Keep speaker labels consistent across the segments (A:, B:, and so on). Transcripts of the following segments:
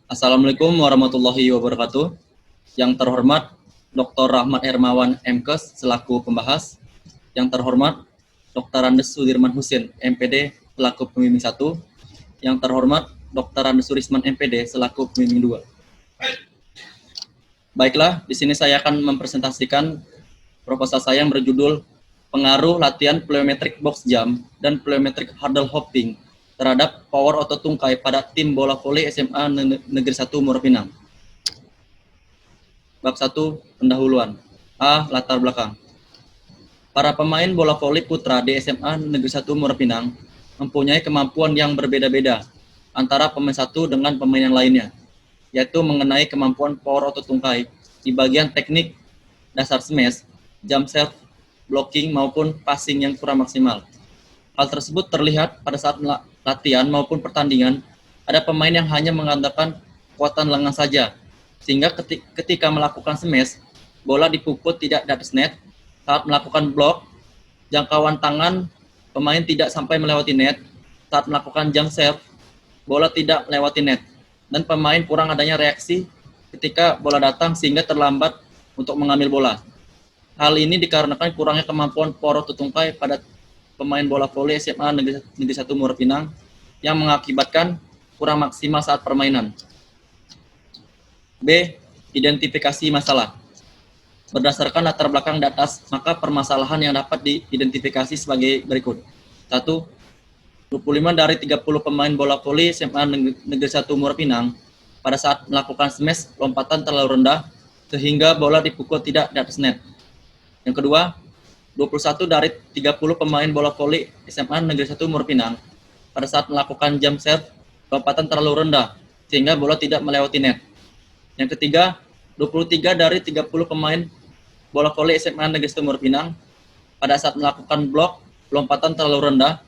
A: Assalamualaikum warahmatullahi wabarakatuh. Yang terhormat Dr. Rahmat Hermawan MKes selaku pembahas. Yang terhormat Dr. Andes Sudirman Husin MPD selaku pembimbing 1. Yang terhormat Dr. Andes Surisman MPD selaku pembimbing 2. Baiklah, di sini saya akan mempresentasikan proposal saya yang berjudul Pengaruh Latihan Plyometric Box Jump dan Plyometric Hurdle Hopping terhadap power otot tungkai pada tim bola voli SMA Negeri 1 Muara Pinang. Bab 1, pendahuluan. A. Latar belakang. Para pemain bola voli putra di SMA Negeri 1 Muara Pinang mempunyai kemampuan yang berbeda-beda antara pemain satu dengan pemain yang lainnya, yaitu mengenai kemampuan power otot tungkai di bagian teknik dasar smash, jump serve, blocking maupun passing yang kurang maksimal. Hal tersebut terlihat pada saat latihan maupun pertandingan, ada pemain yang hanya mengandalkan kekuatan lengan saja, sehingga ketika melakukan smash, bola dipukul tidak di atas net. Saat melakukan block, jangkauan tangan pemain tidak sampai melewati net. Saat melakukan jump serve, bola tidak melewati net, dan pemain kurang adanya reaksi ketika bola datang sehingga terlambat untuk mengambil bola. Hal ini dikarenakan kurangnya kemampuan power otot tungkai pada pemain bola voli SMA Negeri 1 Muara Pinang yang mengakibatkan kurang maksimal saat permainan. B. Identifikasi masalah. Berdasarkan latar belakang di atas, maka permasalahan yang dapat diidentifikasi sebagai berikut. 1. 25 dari 30 pemain bola voli SMA Negeri 1 Muara Pinang pada saat melakukan smash lompatan terlalu rendah sehingga bola dipukul tidak di atas net. Yang kedua, 21 dari 30 pemain bola voli SMA Negeri 1 Muara Pinang pada saat melakukan jump serve lompatan terlalu rendah sehingga bola tidak melewati net. Yang ketiga, 23 dari 30 pemain bola voli SMA Negeri 1 Muara Pinang pada saat melakukan blok lompatan terlalu rendah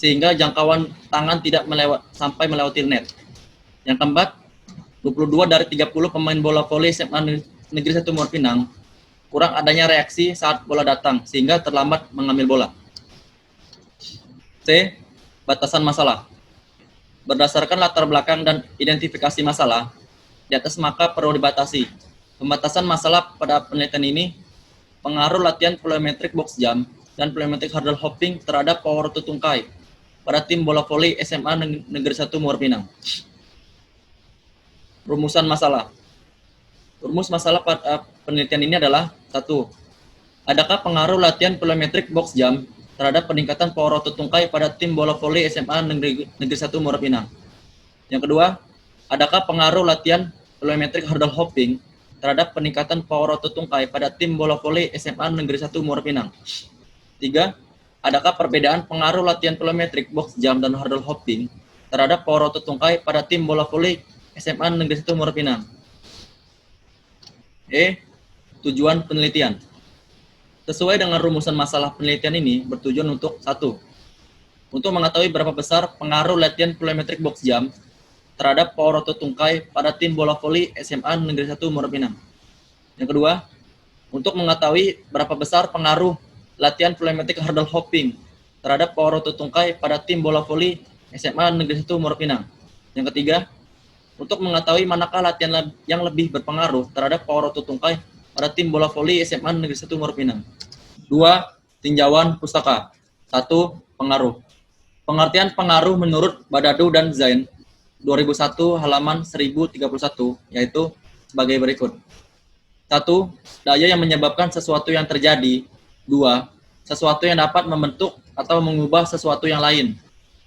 A: sehingga jangkauan tangan tidak sampai melewati net. Yang keempat, 22 dari 30 pemain bola voli SMA Negeri 1 Muara Pinang kurang adanya reaksi saat bola datang sehingga terlambat mengambil bola. C. Batasan masalah. Berdasarkan latar belakang dan identifikasi masalah di atas, maka perlu dibatasi. Pembatasan masalah pada penelitian ini, pengaruh latihan plyometric box jump dan plyometric hurdle hopping terhadap power otot tungkai pada tim bola voli SMA Negeri 1 Muara Pinang. Rumusan masalah. Rumus masalah pada penelitian ini adalah 1. Adakah pengaruh latihan plyometric box jump terhadap peningkatan power otot tungkai pada tim bola voli SMA Negeri 1 Muara Pinang? Yang kedua, adakah pengaruh latihan plyometric hurdle hopping terhadap peningkatan power otot tungkai pada tim bola voli SMA Negeri 1 Muara Pinang? 3. Adakah perbedaan pengaruh latihan plyometric box jump dan hurdle hopping terhadap power otot tungkai pada tim bola voli SMA Negeri 1 Muara Pinang? E. Tujuan penelitian. Sesuai dengan rumusan masalah penelitian ini bertujuan untuk 1. Untuk mengetahui berapa besar pengaruh latihan plyometric box jump terhadap power otot tungkai pada tim bola voli SMA Negeri 1 Muara Pinang. Yang kedua, untuk mengetahui berapa besar pengaruh latihan plyometric hurdle hopping terhadap power otot tungkai pada tim bola voli SMA Negeri 1 Muara Pinang. Yang ketiga, untuk mengetahui manakah latihan yang lebih berpengaruh terhadap power otot tungkai pada tim bola voli SMA Negeri 1 Muara Pinang. 2. Tinjauan pustaka. 1. Pengaruh. Pengertian pengaruh menurut Badadu dan Zain 2001 halaman 1031 yaitu sebagai berikut. 1. Daya yang menyebabkan sesuatu yang terjadi. 2. Sesuatu yang dapat membentuk atau mengubah sesuatu yang lain.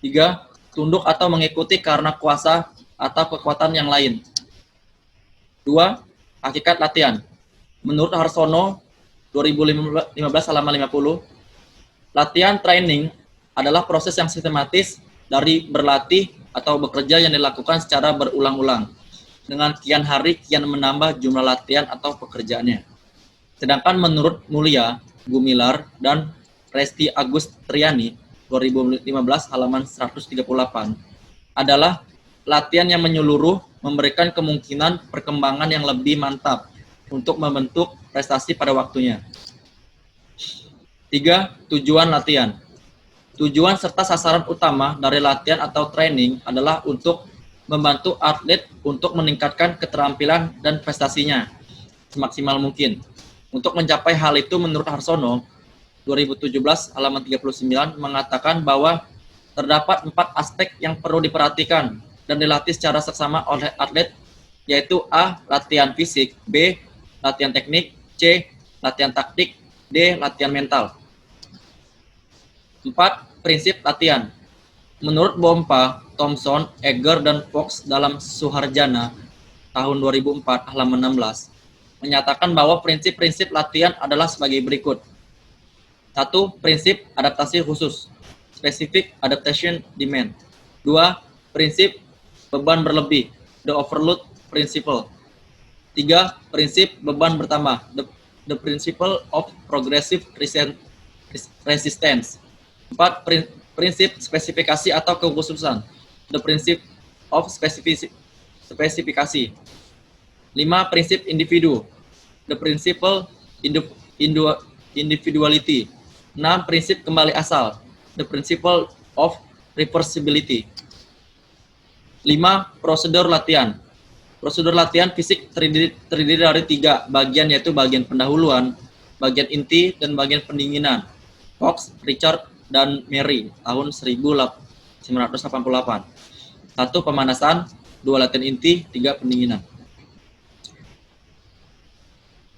A: 3. Tunduk atau mengikuti karena kuasa atau kekuatan yang lain. 2. Hakikat latihan. Menurut Harsono 2015 halaman 50, latihan training adalah proses yang sistematis dari berlatih atau bekerja yang dilakukan secara berulang-ulang dengan kian hari kian menambah jumlah latihan atau pekerjaannya. Sedangkan menurut Mulia, Gumilar, dan Resti Agustriani 2015 halaman 138 adalah latihan yang menyeluruh memberikan kemungkinan perkembangan yang lebih mantap untuk membentuk prestasi pada waktunya. 3. Tujuan latihan. Tujuan serta sasaran utama dari latihan atau training adalah untuk membantu atlet untuk meningkatkan keterampilan dan prestasinya semaksimal mungkin. Untuk mencapai hal itu, menurut Harsono, 2017 halaman 39 mengatakan bahwa terdapat 4 aspek yang perlu diperhatikan dan dilatih secara seksama oleh atlet, yaitu A. Latihan fisik, B. Latihan teknik, C. Latihan taktik, D. Latihan mental. 4. Prinsip latihan. Menurut Bompa, Thompson, Eger, dan Fox dalam Suharjana tahun 2004 halaman 16 menyatakan bahwa prinsip-prinsip latihan adalah sebagai berikut. 1. Prinsip adaptasi khusus, specific adaptation demand. 2. Prinsip beban berlebih, the overload principle. 3. Prinsip beban bertambah, the principle of progressive resistance. 4. Prinsip spesifikasi atau kekhususan, the principle of spesifikasi. 5. Prinsip individu, the principle individuality. 6. Prinsip kembali asal, the principle of reversibility. 5. Prosedur latihan. Prosedur latihan fisik terdiri dari 3 bagian, yaitu bagian pendahuluan, bagian inti, dan bagian pendinginan. Fox, Richard, dan Mary tahun 1988. 1. Pemanasan, 2. Latihan inti, 3. pendinginan.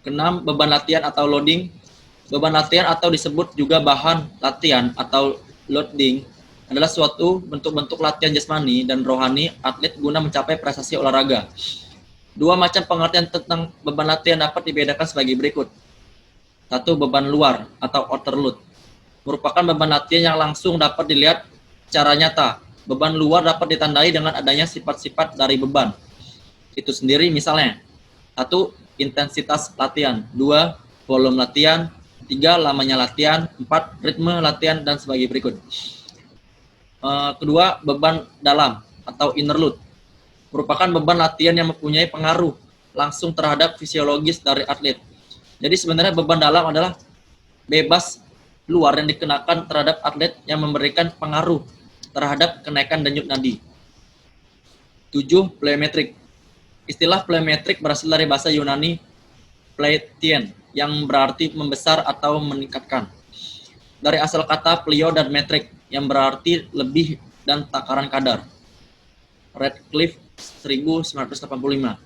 A: 6. Beban latihan atau loading. Beban latihan atau disebut juga bahan latihan atau loading adalah suatu bentuk-bentuk latihan jasmani dan rohani atlet guna mencapai prestasi olahraga. 2 macam pengertian tentang beban latihan dapat dibedakan sebagai berikut. 1. Beban luar atau outer load merupakan beban latihan yang langsung dapat dilihat secara nyata. Beban luar dapat ditandai dengan adanya sifat-sifat dari beban itu sendiri, misalnya 1. Intensitas latihan, 2. Volume latihan, 3. Lamanya latihan, 4. Ritme latihan, dan sebagai berikut. Kedua, beban dalam atau inner load merupakan beban latihan yang mempunyai pengaruh langsung terhadap fisiologis dari atlet. Jadi sebenarnya beban dalam adalah bebas luar yang dikenakan terhadap atlet yang memberikan pengaruh terhadap kenaikan denyut nadi. 7. Plyometric. Istilah plyometric berasal dari bahasa Yunani pleitien yang berarti membesar atau meningkatkan. Dari asal kata plio dan metric yang berarti lebih dan takaran kadar. Radcliffe 1985.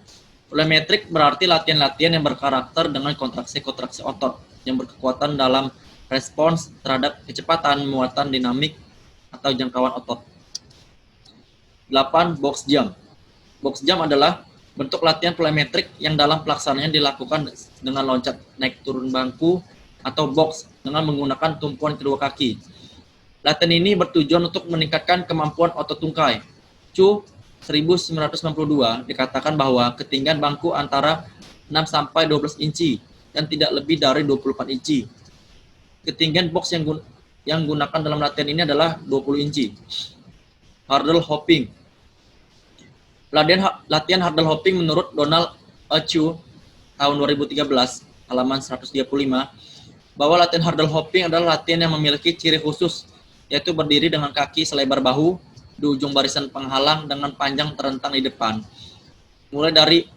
A: Plyometric berarti latihan-latihan yang berkarakter dengan kontraksi-kontraksi otot yang berkekuatan dalam respons terhadap kecepatan, muatan dinamik, atau jangkauan otot. 8. Box jump. Box jump adalah bentuk latihan plyometric yang dalam pelaksanaannya dilakukan dengan loncat naik turun bangku atau box dengan menggunakan tumpuan kedua kaki. Latihan ini bertujuan untuk meningkatkan kemampuan otot tungkai. Chu 1992 dikatakan bahwa ketinggian bangku antara 6-12 inci dan tidak lebih dari 24 inci. Ketinggian box yang gunakan dalam latihan ini adalah 20 inci. Hurdle hopping. Latihan hurdle hopping menurut Donald Chu tahun 2013 halaman 135 bahwa latihan hurdle hopping adalah latihan yang memiliki ciri khusus, yaitu berdiri dengan kaki selebar bahu di ujung barisan penghalang dengan panjang terentang di depan. Mulai dari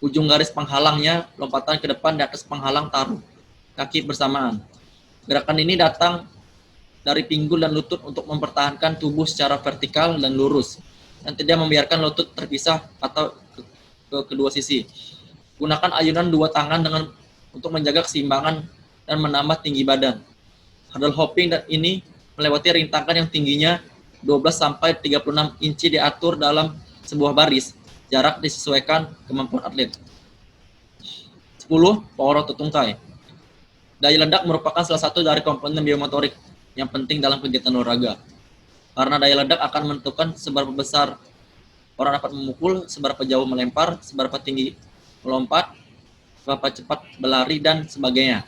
A: ujung garis penghalangnya, lompatan ke depan di atas penghalang taruh kaki bersamaan. Gerakan ini datang dari pinggul dan lutut untuk mempertahankan tubuh secara vertikal dan lurus, dan tidak membiarkan lutut terpisah atau ke kedua sisi. Gunakan ayunan 2 tangan untuk menjaga keseimbangan dan menambah tinggi badan. Hurdle hopping ini melewati rintangan yang tingginya 12-36 inci diatur dalam sebuah baris. Jarak disesuaikan kemampuan atlet. 10. Power otot tungkai. Daya ledak merupakan salah satu dari komponen biomotorik yang penting dalam kegiatan olahraga. Karena daya ledak akan menentukan seberapa besar orang dapat memukul, seberapa jauh melempar, seberapa tinggi melompat, seberapa cepat berlari, dan sebagainya.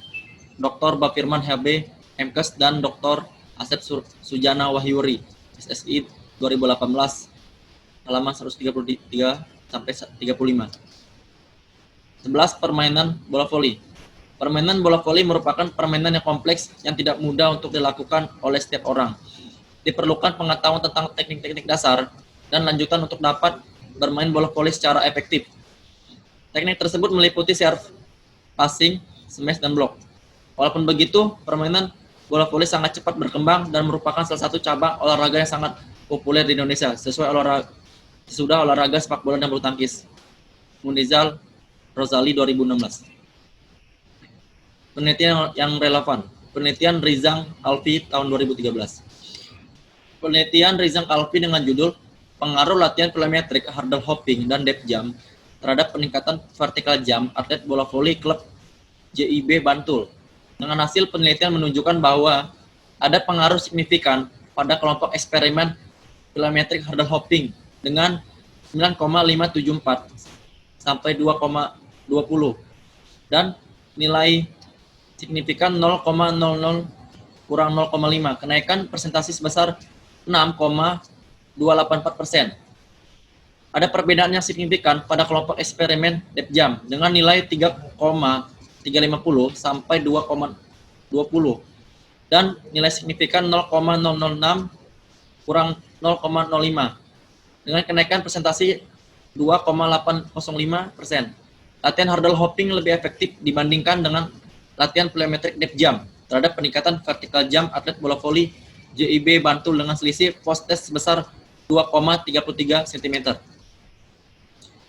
A: Dr. Bafirman HB, MKes, dan Dr. Asep Sujana Wahyuri, SSI 2018, halaman 133-35. 11. Permainan bola voli. Permainan bola voli merupakan permainan yang kompleks yang tidak mudah untuk dilakukan oleh setiap orang. Diperlukan pengetahuan tentang teknik-teknik dasar dan lanjutan untuk dapat bermain bola voli secara efektif. Teknik tersebut meliputi serve, passing, smash, dan block. Walaupun begitu, permainan bola voli sangat cepat berkembang dan merupakan salah satu cabang olahraga yang sangat populer di Indonesia sesudah olahraga sepak bola dan bulu tangkis. Munizal Rosali 2016. Penelitian yang relevan. Penelitian Rizang Alfi tahun 2013. Penelitian Rizang Alfi dengan judul Pengaruh Latihan Plyometric, Hurdle Hopping, dan Depth Jump terhadap peningkatan vertical jump atlet bola voli klub JIB Bantul. Dengan hasil penelitian menunjukkan bahwa ada pengaruh signifikan pada kelompok eksperimen plyometric hurdle hopping dengan 9,574 sampai 2,20 dan nilai signifikan 0,00 kurang 0,5, kenaikan presentasi sebesar 6,284%. Ada perbedaan yang signifikan pada kelompok eksperimen depth jump dengan nilai 3,350 sampai 2,20 dan nilai signifikan 0,006 kurang 0,05 dengan kenaikan presentasi 2,805%. Latihan hurdle hopping lebih efektif dibandingkan dengan latihan plyometric depth jump terhadap peningkatan vertical jump atlet bola voli JIB Bantul dengan selisih post test sebesar 2,33 cm.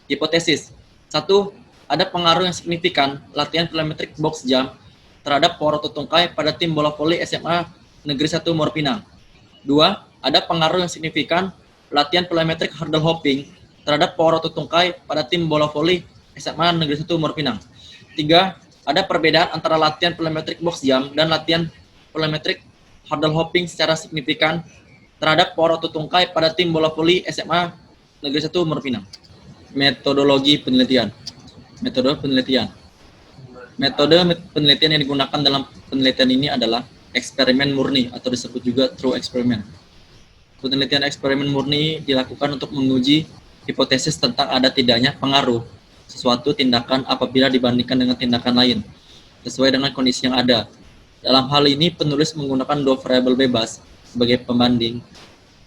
A: Hipotesis. 1. Ada pengaruh yang signifikan latihan plyometric box jump terhadap Poro Tutungkai pada tim bola voli SMA Negeri 1 Muara Pinang. 2. Ada pengaruh yang signifikan latihan plyometric hurdle hopping terhadap Poro Tutungkai pada tim bola voli SMA Negeri 1 Muara Pinang. 3. Ada perbedaan antara latihan plyometric box jump dan latihan plyometric hurdle hopping secara signifikan terhadap Poro Tutungkai pada tim bola voli SMA Negeri 1 Muara Pinang. Metodologi penelitian. Metode penelitian. Metode penelitian yang digunakan dalam penelitian ini adalah eksperimen murni atau disebut juga true experiment. Penelitian eksperimen murni dilakukan untuk menguji hipotesis tentang ada tidaknya pengaruh sesuatu tindakan apabila dibandingkan dengan tindakan lain sesuai dengan kondisi yang ada. Dalam hal ini penulis menggunakan dua variabel bebas sebagai pembanding.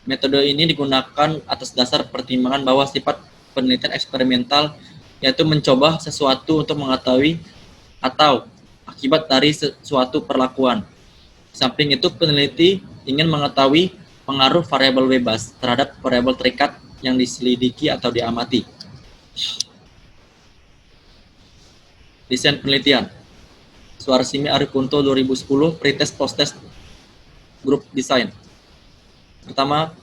A: Metode ini digunakan atas dasar pertimbangan bahwa sifat penelitian eksperimental yaitu mencoba sesuatu untuk mengetahui atau akibat dari suatu perlakuan. Di samping itu peneliti ingin mengetahui pengaruh variabel bebas terhadap variabel terikat yang diselidiki atau diamati. Desain penelitian. Suarsimi Arikunto 2010, pretest post-test grup desain. Pertama,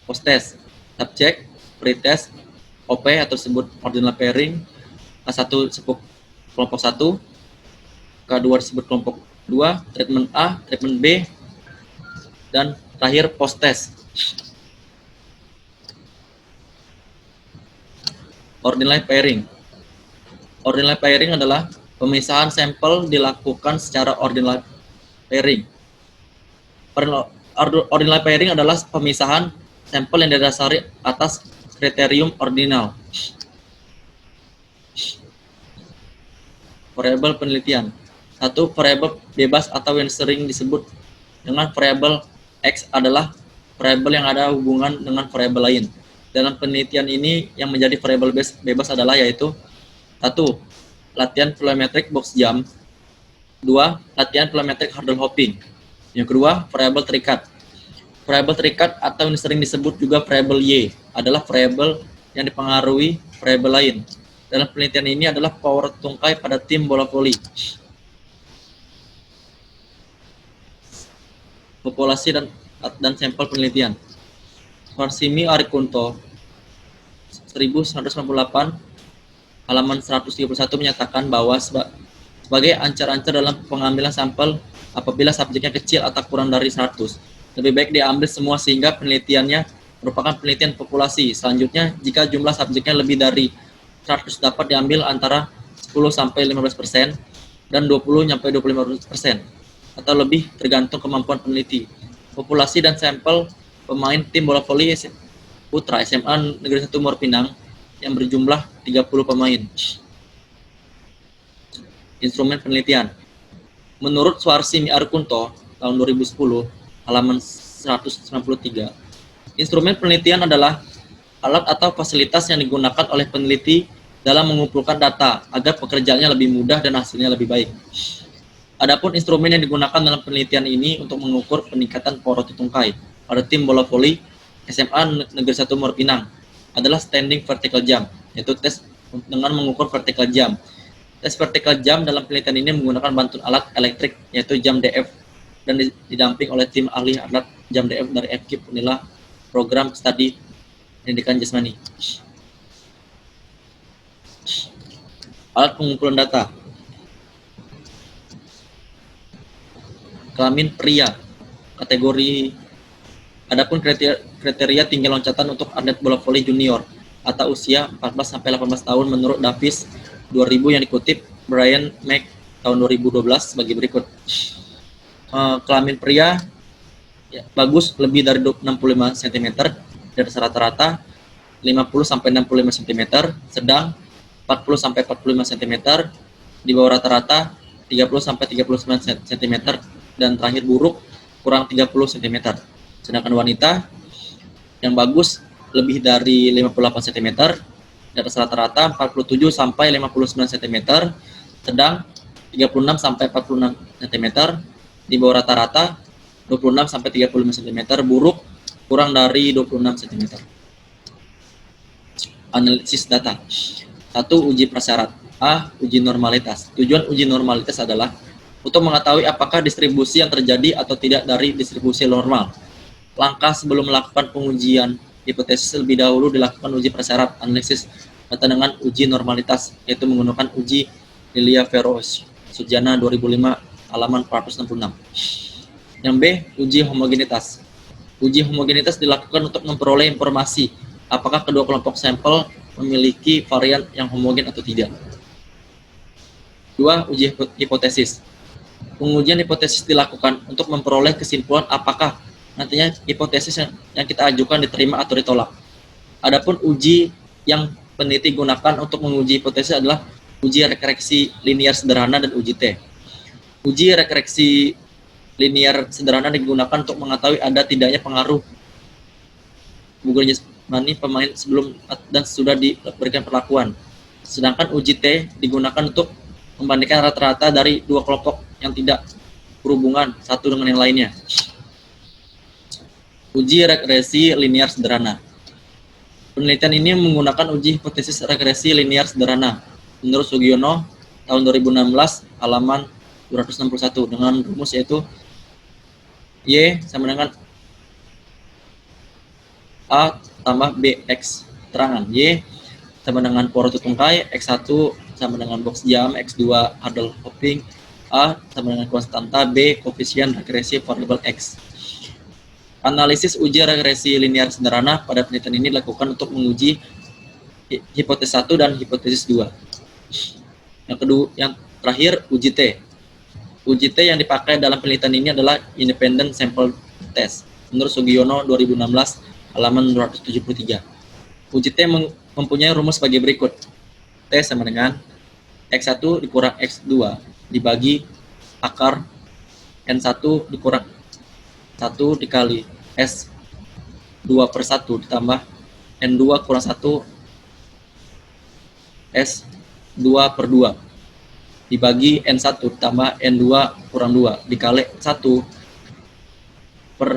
A: post-test. Subjek, pretest, OP atau disebut ordinal pairing. K1 disebut kelompok 1, K2 disebut kelompok 2, treatment A, treatment B, dan terakhir post-test. Ordinal pairing. Ordinal pairing adalah pemisahan sampel dilakukan secara ordinal pairing. Ordinal pairing adalah pemisahan sampel yang didasari atas kriterium ordinal. Variabel penelitian. 1. Variabel bebas atau yang sering disebut dengan variabel X adalah variabel yang ada hubungan dengan variabel lain. Dalam penelitian ini yang menjadi variabel bebas adalah yaitu 1. Latihan plyometric box jump. 2. Latihan plyometric hurdle hopping. Yang kedua, variabel terikat. Variabel terikat atau yang sering disebut juga variabel Y adalah variabel yang dipengaruhi variabel lain. Dalam penelitian ini adalah Poro Tutungkai pada tim bola voli. Populasi dan sampel penelitian. Suarsimi Arikunto 1998 halaman 131 menyatakan bahwa sebagai ancar-ancar dalam pengambilan sampel apabila subjeknya kecil atau kurang dari 100. Lebih baik diambil semua sehingga penelitiannya merupakan penelitian populasi. Selanjutnya, jika jumlah subjeknya lebih dari 100 dapat diambil antara 10-15% dan 20-25% atau lebih tergantung kemampuan peneliti. Populasi dan sampel pemain tim bola voli putra SMA Negeri 1 Muara Pinang yang berjumlah 30 pemain. Instrumen penelitian. Menurut Suarsimi Arikunto tahun 2010 halaman 193, Instrumen penelitian adalah alat atau fasilitas yang digunakan oleh peneliti dalam mengumpulkan data agar pekerjaannya lebih mudah dan hasilnya lebih baik. Adapun instrumen yang digunakan dalam penelitian ini untuk mengukur peningkatan porositas tungkai pada tim bola voli SMA Negeri 1 Muara Pinang adalah standing vertical jump, yaitu tes dengan mengukur vertical jump. Tes vertical jump dalam penelitian ini menggunakan bantuan alat elektrik, yaitu jam DF, dan didamping oleh tim ahli alat jam DF dari FKIP Unila Program Studi Pendidikan Jasmani. Alat pengumpulan data. Kelamin pria. Kategori. Adapun kriteria tinggi loncatan untuk atlet bola voli junior atau usia 14 sampai 18 tahun menurut Davis 2000 yang dikutip Brian Mack tahun 2012 sebagai berikut. Kelamin pria ya, bagus lebih dari 65 cm dari rata-rata, 50 sampai 65 cm, sedang 40 sampai 45 cm, di bawah rata-rata 30 sampai 39 cm, dan terakhir buruk kurang 30 cm. Sedangkan wanita yang bagus lebih dari 58 cm, di atas rata-rata 47 sampai 59 cm, sedang 36 sampai 46 cm, di bawah rata-rata 26 sampai 35 cm, buruk kurang dari 26 cm. Analisis data. 1. Uji prasyarat. A. Uji normalitas. Tujuan uji normalitas adalah untuk mengetahui apakah distribusi yang terjadi atau tidak dari distribusi normal. Langkah sebelum melakukan pengujian hipotesis lebih dahulu dilakukan uji prasyarat analisis data dengan uji normalitas, yaitu menggunakan uji Lilia Feroz Sujana 2005 halaman 466. Yang B. Uji homogenitas. Uji homogenitas dilakukan untuk memperoleh informasi apakah kedua kelompok sampel memiliki varian yang homogen atau tidak. 2. Uji hipotesis. Pengujian hipotesis dilakukan untuk memperoleh kesimpulan apakah nantinya hipotesis yang kita ajukan diterima atau ditolak. Adapun uji yang peneliti gunakan untuk menguji hipotesis adalah uji rekreksi linier sederhana dan uji T. Uji rekreksi linier sederhana digunakan untuk mengetahui ada tidaknya pengaruh gugur jasmani pemain sebelum dan sudah diberikan perlakuan. Sedangkan uji T digunakan untuk membandingkan rata-rata dari dua kelompok yang tidak berhubungan satu dengan yang lainnya. Uji regresi linier sederhana. Penelitian ini menggunakan uji hipotesis regresi linier sederhana menurut Sugiono tahun 2016 halaman 261 dengan rumus yaitu Y sama dengan A tambah BX. Terangan Y sama dengan porositas tungkai, X1 sama dengan box jam, X2 hurdle hopping, A sama dengan konstanta, B koefisien regresi variabel X. Analisis uji regresi linier sederhana pada penelitian ini dilakukan untuk menguji hipotesis 1 dan hipotesis 2. Yang terakhir uji T. Uji T yang dipakai dalam penelitian ini adalah independent sample test menurut Sugiono 2016 halaman 273. Uji T mempunyai rumus sebagai berikut. T sama dengan X1 dikurang X2 dibagi akar N1 dikurang 1 dikali S2 per 1 ditambah N2 kurang 1 S2 per 2 dibagi N1 ditambah N2 kurang 2 dikali 1 per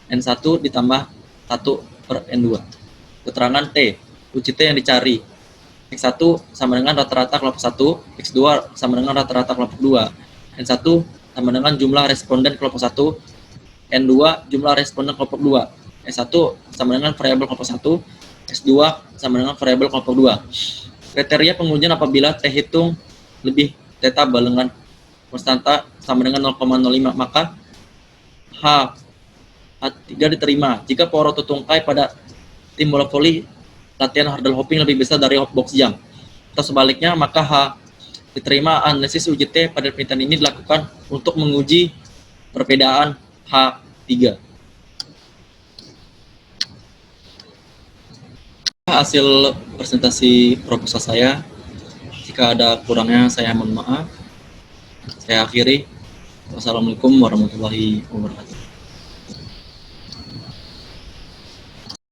A: N1 ditambah 1 per N2. Keterangan T. Uji T yang dicari. X1 sama dengan rata-rata kelompok 1, X2 sama dengan rata-rata kelompok 2, N1 sama dengan jumlah responden kelompok 1, N2 jumlah responden kelompok 2, S1 sama dengan variabel kelompok 1, S2 sama dengan variabel kelompok 2. Kriteria pengujian apabila T hitung lebih T tabel dengan konstanta sama dengan 0,05 maka H3 diterima jika porositas tungkai pada tim bola voli latihan hurdle hopping lebih besar dari box jump, atau sebaliknya maka H diterima. Analisis uji T pada penelitian ini dilakukan untuk menguji perbedaan H3. Hasil presentasi proposal saya. Jika ada kurangnya saya mohon maaf. Saya akhiri. Wassalamualaikum warahmatullahi wabarakatuh.